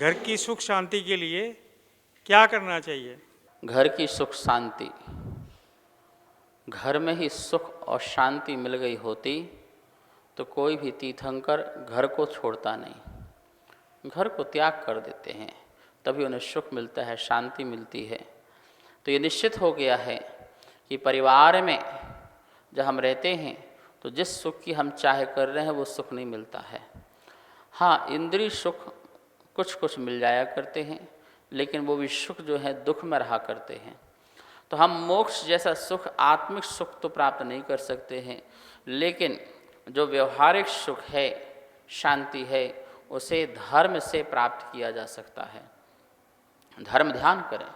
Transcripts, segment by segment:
घर की सुख शांति के लिए क्या करना चाहिए? घर की सुख शांति, घर में ही सुख और शांति मिल गई होती तो कोई भी तीर्थंकर घर को छोड़ता नहीं, घर को त्याग कर देते हैं, तभी उन्हें सुख मिलता है, शांति मिलती है। तो ये निश्चित हो गया है कि परिवार में जब हम रहते हैं तो जिस सुख की हम चाह कर रहे हैं वो सुख नहीं मिलता है। हाँ, इंद्रिय सुख कुछ कुछ मिल जाया करते हैं, लेकिन वो भी सुख जो है दुख में रहा करते हैं। तो हम मोक्ष जैसा सुख, आत्मिक सुख तो प्राप्त नहीं कर सकते हैं, लेकिन जो व्यवहारिक सुख है, शांति है, उसे धर्म से प्राप्त किया जा सकता है। धर्म ध्यान करें,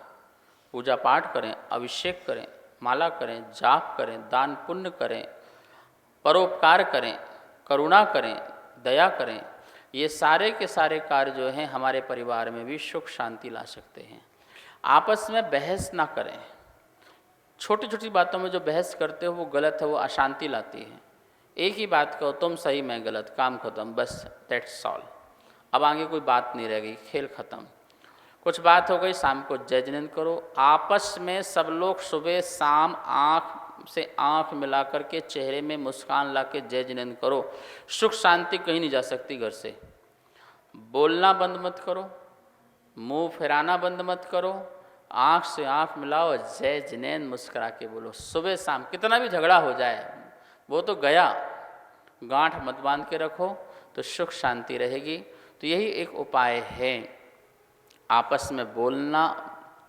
पूजा पाठ करें, अभिषेक करें, माला करें, जाप करें, दान पुण्य करें, परोपकार करें, करुणा करें, दया करें। ये सारे के सारे कार्य जो हैं हमारे परिवार में भी सुख शांति ला सकते हैं। आपस में बहस ना करें। छोटी छोटी बातों में जो बहस करते हो वो गलत है, वो अशांति लाती है। एक ही बात कहो, तुम सही मैं गलत, काम खत्म, बस दैट्स ऑल। अब आगे कोई बात नहीं रह गई, खेल खत्म। कुछ बात हो गई, शाम को जय जिनेंद्र करो। आपस में सब लोग सुबह शाम आँख से आँख मिला कर के चेहरे में मुस्कान ला के जय जिनेंद्र करो। सुख शांति कहीं नहीं जा सकती घर से। बोलना बंद मत करो, मुंह फिराना बंद मत करो, आँख से आँख मिलाओ, जय जिनेंद्र मुस्करा के बोलो। सुबह शाम कितना भी झगड़ा हो जाए वो तो गया, गांठ मत बांध के रखो तो सुख शांति रहेगी। तो यही एक उपाय है। आपस में बोलना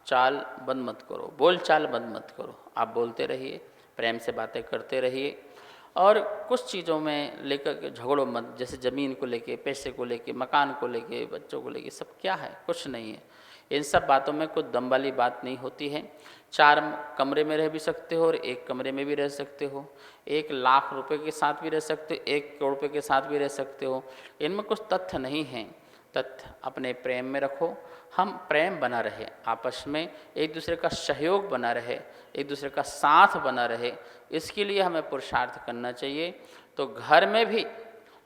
चाल बंद मत करो, बोल चाल बंद मत करो। आप बोलते रहिए, प्रेम से बातें करते रहिए, और कुछ चीज़ों में लेकर के झगड़ो मत। जैसे ज़मीन को लेके, पैसे को लेके, मकान को लेके, बच्चों को लेके, सब क्या है, कुछ नहीं है। इन सब बातों में कुछ दम वाली बात नहीं होती है। 4 कमरे में रह भी सकते हो और 1 कमरे में भी रह सकते हो। 1 लाख रुपए के साथ भी रह सकते हो, 1 करोड़ रुपए के साथ भी रह सकते हो। इनमें कुछ तथ्य नहीं हैं। तथ्य अपने प्रेम में रखो। हम प्रेम बना रहे, आपस में एक दूसरे का सहयोग बना रहे, एक दूसरे का साथ बना रहे, इसके लिए हमें पुरुषार्थ करना चाहिए। तो घर में भी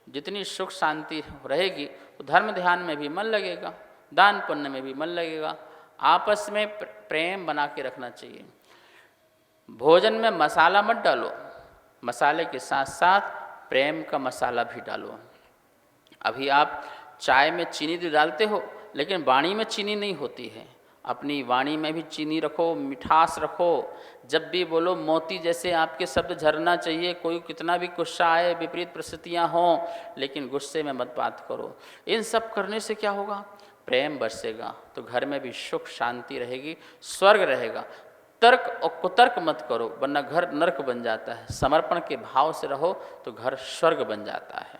जितनी सुख शांति रहेगी तो धर्म ध्यान में भी मन लगेगा, दान पुण्य में भी मन लगेगा। आपस में प्रेम बना के रखना चाहिए। भोजन में मसाला मत डालो, मसाले के साथ साथ प्रेम का मसाला भी डालो। अभी आप चाय में चीनी तो डालते हो, लेकिन वाणी में चीनी नहीं होती है। अपनी वाणी में भी चीनी रखो, मिठास रखो। जब भी बोलो मोती जैसे आपके शब्द झरना चाहिए। कोई कितना भी गुस्सा आए, विपरीत परिस्थितियाँ हों, लेकिन गुस्से में मत बात करो। इन सब करने से क्या होगा, प्रेम बरसेगा, तो घर में भी सुख शांति रहेगी, स्वर्ग रहेगा। तर्क और कुतर्क मत करो, वरना घर नर्क बन जाता है। समर्पण के भाव से रहो तो घर स्वर्ग बन जाता है।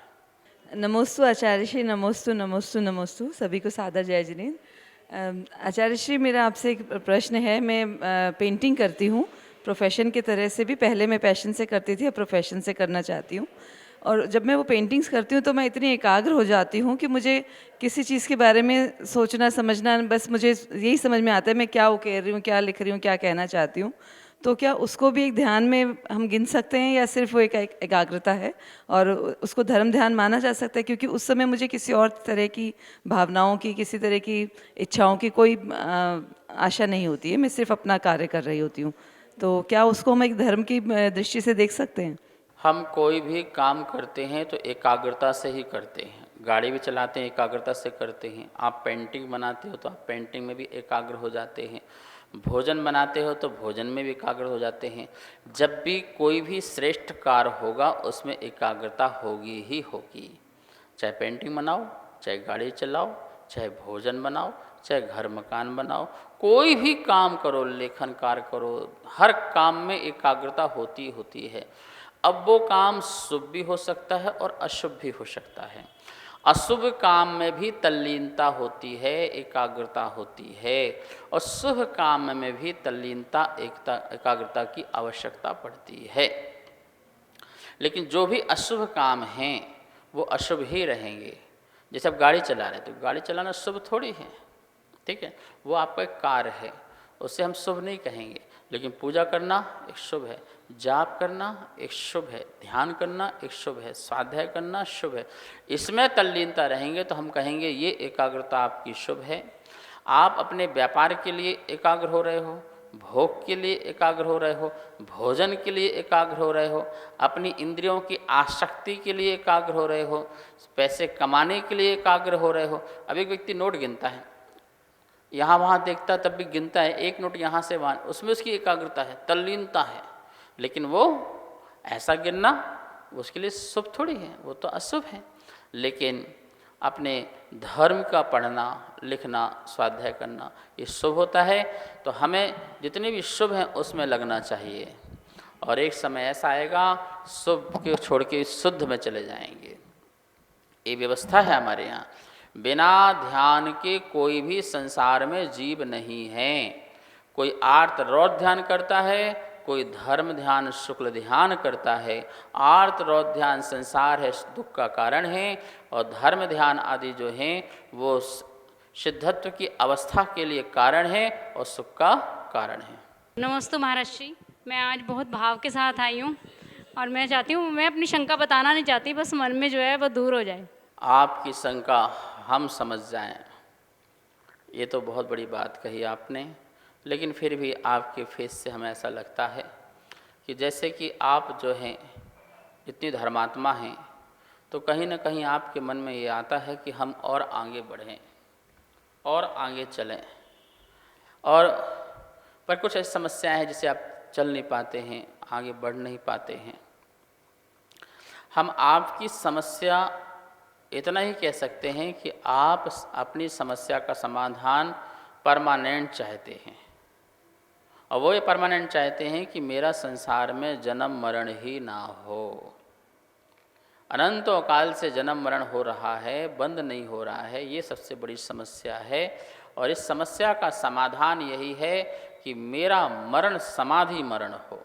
नमोस्तु आचार्य श्री, नमोस्तु नमोस्तु नमोस्तु। सभी को सादर जय जिनेंद्र। आचार्य श्री, मेरा आपसे एक प्रश्न है। मैं पेंटिंग करती हूँ प्रोफेशन की तरह से भी। पहले मैं पैशन से करती थी, अब प्रोफेशन से करना चाहती हूँ। और जब मैं वो पेंटिंग्स करती हूँ तो मैं इतनी एकाग्र हो जाती हूँ कि मुझे किसी चीज़ के बारे में सोचना समझना, बस मुझे यही समझ में आता है मैं क्या वो कह रही हूँ, क्या लिख रही हूँ, क्या कहना चाहती हूँ। तो क्या उसको भी एक ध्यान में हम गिन सकते हैं, या सिर्फ वो एक एकाग्रता है और उसको धर्म ध्यान माना जा सकता है? क्योंकि उस समय मुझे किसी और तरह की भावनाओं की, किसी तरह की इच्छाओं की कोई आशा नहीं होती है। मैं सिर्फ अपना कार्य कर रही होती हूँ। तो क्या उसको हम एक धर्म की दृष्टि से देख सकते हैं? हम कोई भी काम करते हैं तो एकाग्रता से ही करते हैं। गाड़ी भी चलाते हैं, एकाग्रता से करते हैं। आप पेंटिंग बनाते हो तो आप पेंटिंग में भी एकाग्र हो जाते हैं। भोजन बनाते हो तो भोजन में भी एकाग्र हो जाते हैं। जब भी कोई भी श्रेष्ठ कार्य होगा उसमें एकाग्रता होगी ही होगी। चाहे पेंटिंग बनाओ, चाहे गाड़ी चलाओ, चाहे भोजन बनाओ, चाहे घर मकान बनाओ, कोई भी काम करो, लेखन कार्य करो, हर काम में एकाग्रता होती होती है। अब वो काम शुभ भी हो सकता है और अशुभ भी हो सकता है। अशुभ काम में भी तल्लीनता होती है, एकाग्रता होती है, और शुभ काम में भी तल्लीनता, एकाग्रता की आवश्यकता पड़ती है। लेकिन जो भी अशुभ काम हैं वो अशुभ ही रहेंगे। जैसे आप गाड़ी चला रहे हैं तो गाड़ी चलाना शुभ थोड़ी है, ठीक है, वो आपका एक कार्य है, उससे हम शुभ नहीं कहेंगे। लेकिन पूजा करना एक शुभ है, जाप करना एक शुभ है, ध्यान करना एक शुभ है, स्वाध्याय करना शुभ है। इसमें तल्लीनता रहेंगे तो हम कहेंगे ये एकाग्रता आपकी शुभ है। आप अपने व्यापार के लिए एकाग्र हो रहे हो, भोग के लिए एकाग्र हो रहे हो, भोजन के लिए एकाग्र हो रहे हो, अपनी इंद्रियों की आसक्ति के लिए एकाग्र हो रहे हो, पैसे कमाने के लिए एकाग्र हो रहे हो। अब एक व्यक्ति नोट गिनता है, यहाँ वहाँ देखता तब भी गिनता है, एक नोट यहाँ से वहाँ, उसमें उसकी एकाग्रता है, तल्लीनता है। लेकिन वो ऐसा गिनना उसके लिए शुभ थोड़ी है, वो तो अशुभ है। लेकिन अपने धर्म का पढ़ना, लिखना, स्वाध्याय करना ये शुभ होता है। तो हमें जितने भी शुभ हैं उसमें लगना चाहिए। और एक समय ऐसा आएगा शुभ को छोड़ के शुद्ध में चले जाएंगे। ये व्यवस्था है हमारे यहाँ। बिना ध्यान के कोई भी संसार में जीव नहीं है। कोई आर्त रौद्र ध्यान करता है, कोई धर्म ध्यान शुक्ल ध्यान करता है। आर्त रौद्र ध्यान संसार है, दुख का कारण है, और धर्म ध्यान आदि जो हैं वो सिद्धत्व की अवस्था के लिए कारण है और सुख का कारण है। नमस्ते महाराज जी, मैं आज बहुत भाव के साथ आई हूँ और मैं चाहती हूँ, मैं अपनी शंका बताना नहीं चाहती, बस मन में जो है वो दूर हो जाए। आपकी शंका हम समझ जाएं, ये तो बहुत बड़ी बात कही आपने। लेकिन फिर भी आपके फेस से हमें ऐसा लगता है कि जैसे कि आप जो हैं इतनी धर्मात्मा हैं, तो कहीं ना कहीं आपके मन में ये आता है कि हम और आगे बढ़ें और आगे चलें। और पर कुछ ऐसी समस्याएं हैं जिसे आप चल नहीं पाते हैं, आगे बढ़ नहीं पाते हैं। हम आपकी समस्या इतना ही कह सकते हैं कि आप अपनी समस्या का समाधान परमानेंट चाहते हैं, और वो ये परमानेंट चाहते हैं कि मेरा संसार में जन्म मरण ही ना हो। अनंतों काल से जन्म मरण हो रहा है, बंद नहीं हो रहा है, ये सबसे बड़ी समस्या है। और इस समस्या का समाधान यही है कि मेरा मरण समाधि मरण हो।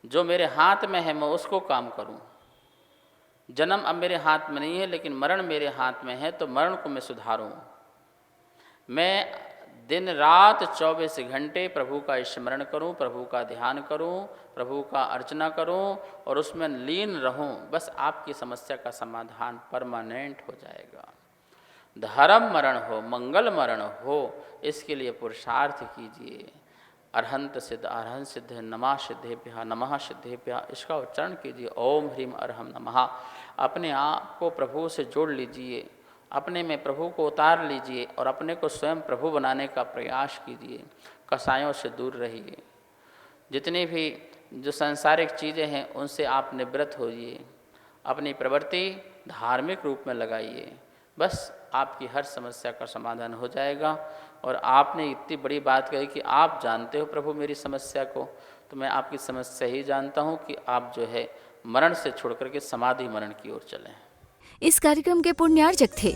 जो मेरे हाथ में है मैं उसको काम करूं। जन्म अब मेरे हाथ में नहीं है, लेकिन मरण मेरे हाथ में है, तो मरण को मैं सुधारूं। मैं दिन रात 24 घंटे प्रभु का स्मरण करूं, प्रभु का ध्यान करूं, प्रभु का अर्चना करूं और उसमें लीन रहूं। बस आपकी समस्या का समाधान परमानेंट हो जाएगा। धर्म मरण हो, मंगल मरण हो, इसके लिए पुरुषार्थ कीजिए। अरहंत सिद्ध, अरहंत सिद्ध, नमः सिद्धेभ्यः, नमः सिद्धेभ्यः, इसका उच्चारण कीजिए। ओम ह्रीम अरहम नमः। अपने आप को प्रभु से जोड़ लीजिए, अपने में प्रभु को उतार लीजिए और अपने को स्वयं प्रभु बनाने का प्रयास कीजिए। कसायों से दूर रहिए। जितनी भी जो सांसारिक चीज़ें हैं उनसे आप निवृत्त होइए। अपनी प्रवृत्ति धार्मिक रूप में लगाइए। बस आपकी हर समस्या का समाधान हो जाएगा। और आपने इतनी बड़ी बात कही कि आप जानते हो प्रभु मेरी समस्या को, तो मैं आपकी समस्या ही जानता हूँ कि आप जो है मरण से छोड़ करके समाधि मरण की ओर चलें। इस कार्यक्रम के पुण्यार्जक थे